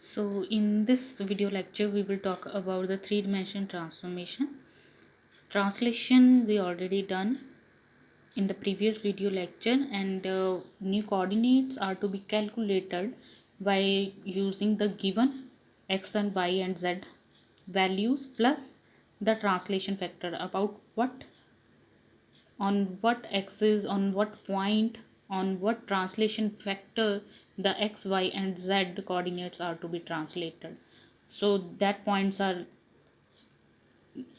So in this video lecture we will talk about the three-dimensional transformation. Translation we already done in the previous video lecture, and new coordinates are to be calculated by using the given x and y and z values plus the translation factor about what on what axis, on what point, on what translation factor the x, y, and z coordinates are to be translated. So that points are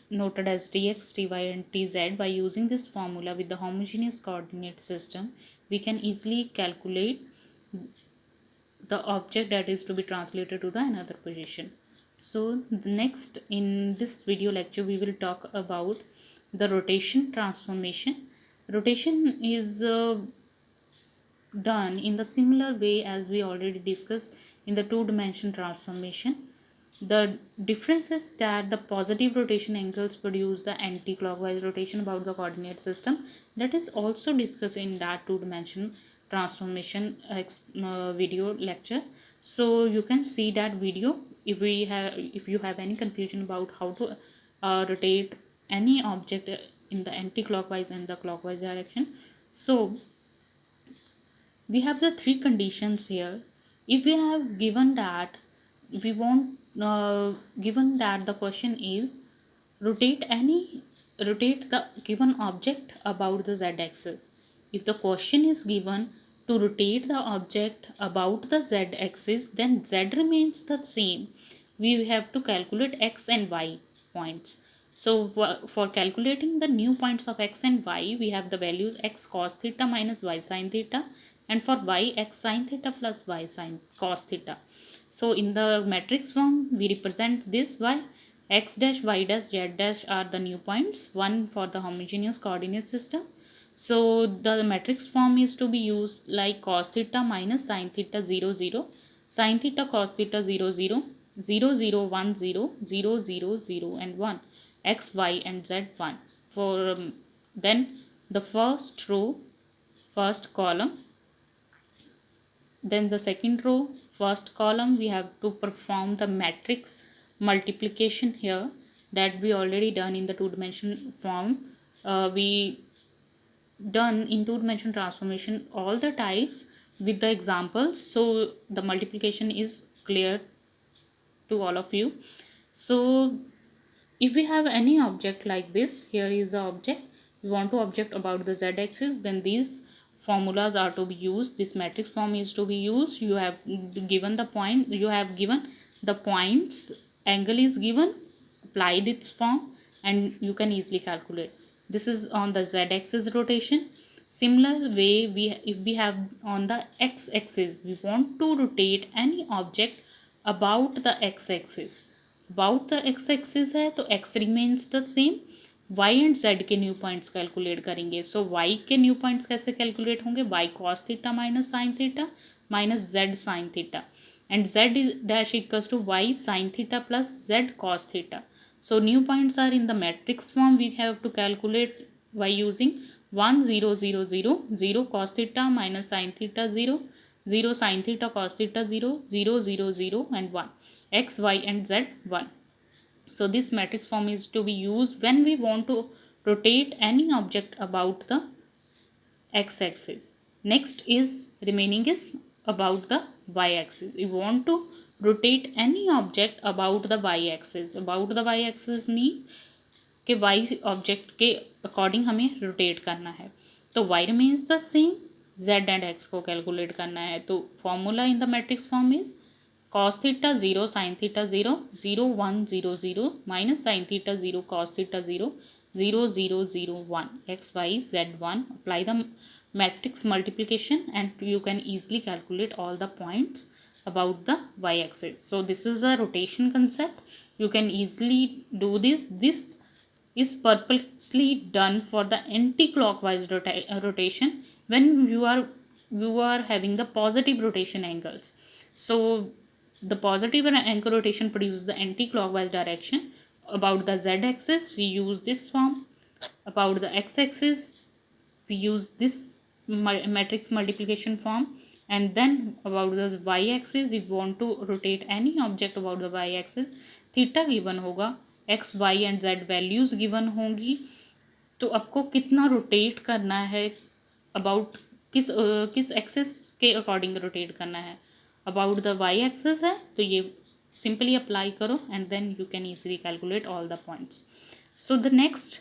noted as tx, ty, and tz. By using this formula with the homogeneous coordinate system, we can easily calculate the object that is to be translated to the another position. So the next in this video lecture we will talk about the rotation transformation. Rotation is done in the similar way as we already discussed in the two-dimension transformation. The difference is that the positive rotation angles produce the anti-clockwise rotation about the coordinate system. That is also discussed in that two-dimension transformation video lecture. So you can see that video if you have any confusion about how to rotate any object in the anti-clockwise and the clockwise direction. So we have the three conditions here. If we have given that we want given that the question is rotate any rotate the given object about the z axis. If the question is given to rotate the object about the z axis, then z remains the same. We have to calculate x and y points. So for calculating the new points of x and y, we have the values x cos theta minus y sin theta, and for y x sin theta plus y sin cos theta. So in the matrix form we represent this by x dash y dash z dash are the new points, one for the homogeneous coordinate system. So the matrix form is to be used like cos theta minus sin theta 0 0, sin theta cos theta 0 0, 0 0 1 0, 0 0 0 and 1, x y and z 1 for then the first row, first column, then the second row, first column, we have to perform the matrix multiplication here that we already done in the two-dimension form. We done in two-dimension transformation all the types with the examples, so the multiplication is clear to all of you. So if we have any object like this, here is the object, we want to object about the z-axis, then these formulas are to be used, this matrix form is to be used. You have given the point, you have given the points, angle is given, applied its form, and you can easily calculate. This is on the z-axis rotation. Similar way, if we have on the x-axis, we want to rotate any object about the x-axis. about the x-axis है तो x remains the same, y and z के new points calculate करेंगे. सो y के new points कैसे calculate होंगे? y cos theta minus sine theta minus z sine theta, and z dash equals to y sin theta plus z cos theta. So new points are in the matrix form. We have to calculate by using 1 0 0 0, 0 cos theta minus sin theta 0, 0 sin theta cos theta 0, 0 0 0 and 1, x y and z 1. So this matrix form is to be used when we want to rotate any object about the x-axis. Next is remaining is about the y-axis. We want to rotate any object about the y-axis. About the y-axis means कि y object के according हमें rotate करना है. तो y remains the same, z and x को calculate करना है. तो formula in the matrix form is cos theta 0 sin theta 0, 0 1 0 0 minus sin theta 0 cos theta 0, 0 0 0 1, x y z 1. Apply the matrix multiplication and you can easily calculate all the points about the y-axis. So this is a rotation concept. You can easily do this. This is purposely done for the anti-clockwise rotation when you are having the positive rotation angles. So the positive and angle rotation produces the anti-clockwise direction. About the z-axis we use this form, about the x-axis we use this matrix multiplication form, and then about the y-axis, if you want to rotate any object about the y-axis, theta given होगा, x y and z values given होंगी, तो आपको कितना rotate करना है, about किस axis के according rotate करना है, अबाउट द वाई एक्सिस है, तो ये सिंपली अप्लाई करो and then you can easily calculate all the points. So the next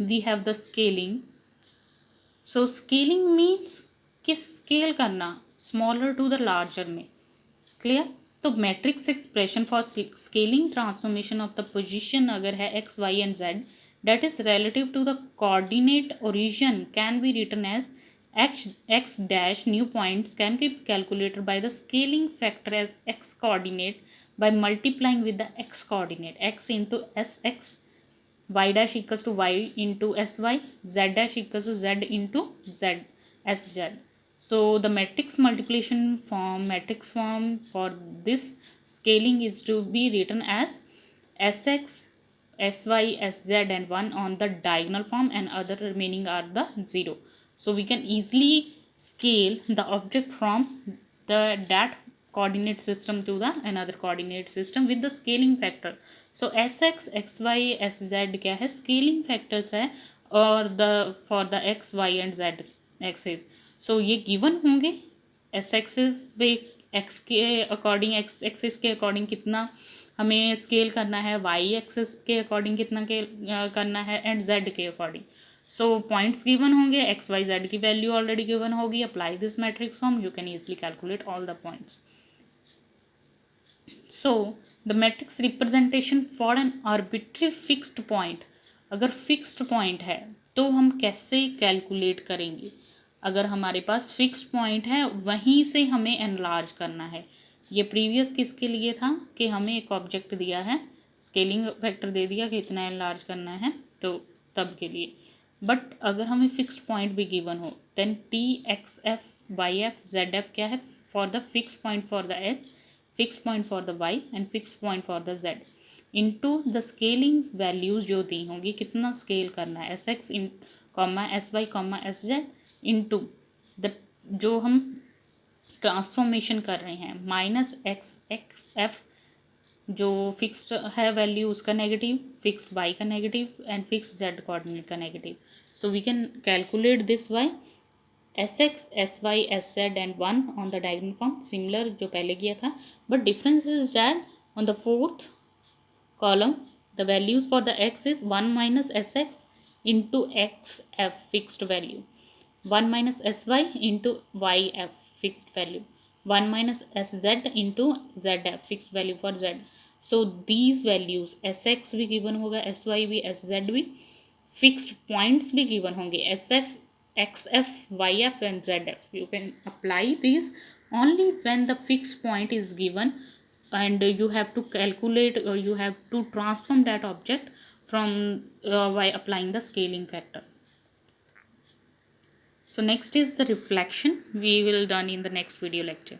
we have the scaling. So scaling means कि स्केल करना स्मॉलर टू द लार्जर में. Clear. तो matrix expression for scaling transformation of the position अगर है X Y and Z that is relative to the coordinate origin can be written as x dash new points can be calculated by the scaling factor as x coordinate by multiplying with the x coordinate, x into sx, y dash equals to y into sy, z dash equals to z into z sz. So the matrix form for this scaling is to be written as sx, sy, sz and 1 on the diagonal form and other remaining are the 0. So we can easily scale the object from that coordinate system to the another coordinate system with the scaling factor. So sx, xy, sz क्या है, scaling factors है, और the for the x, y and z axis. So ये given होंगे. s axis पे x के according, x axis के according कितना हमें स्केल करना है, वाई एक्सिस के अकॉर्डिंग कितना के करना है, एंड जेड के अकॉर्डिंग. सो पॉइंट्स गिवन होंगे, एक्स वाई जेड की वैल्यू ऑलरेडी गिवन होगी. Apply this matrix form, you can easily calculate all the points. So the matrix representation for an arbitrary fixed point. अगर fixed point है तो हम कैसे calculate करेंगे. अगर हमारे पास फिक्स्ड पॉइंट है वहीं से हमें एनलार्ज करना है. ये प्रीवियस किसके लिए था कि हमें एक ऑब्जेक्ट दिया है, स्केलिंग फैक्टर दे दिया कि इतना एनलार्ज करना है, तो तब के लिए. बट अगर हमें फिक्स्ड पॉइंट भी गिवन हो then T X F Y F Z F क्या है, for the fix point for the F, fix point for the Y and fix point for the Z, into the scaling values जो दी होंगी, कितना scale करना है, S X इन comma S Y comma S Z into the जो हम transformation कर रहे हैं माइनस एक्स एक्स एफ जो फिक्स्ड है वैल्यू उसका नेगेटिव, फिक्स्ड वाई का negative and fixed Z coordinate का negative. So we can calculate this by S X S Y S Z and 1 on the diagonal form, similar जो पहले किया था. But difference is that on the fourth column the values for the X is 1 minus S X into X F fixed value, 1 minus sy into yf fixed value, 1 minus sz into zf fixed value for z. So these values sx भी given होगा, sy भी, sz भी, fixed points भी given होंगे, sf, xf, yf and zf. You can apply these only when the fixed point is given and you have to calculate or you have to transform that object from by applying the scaling factor. So next is the reflection. We will done in the next video lecture.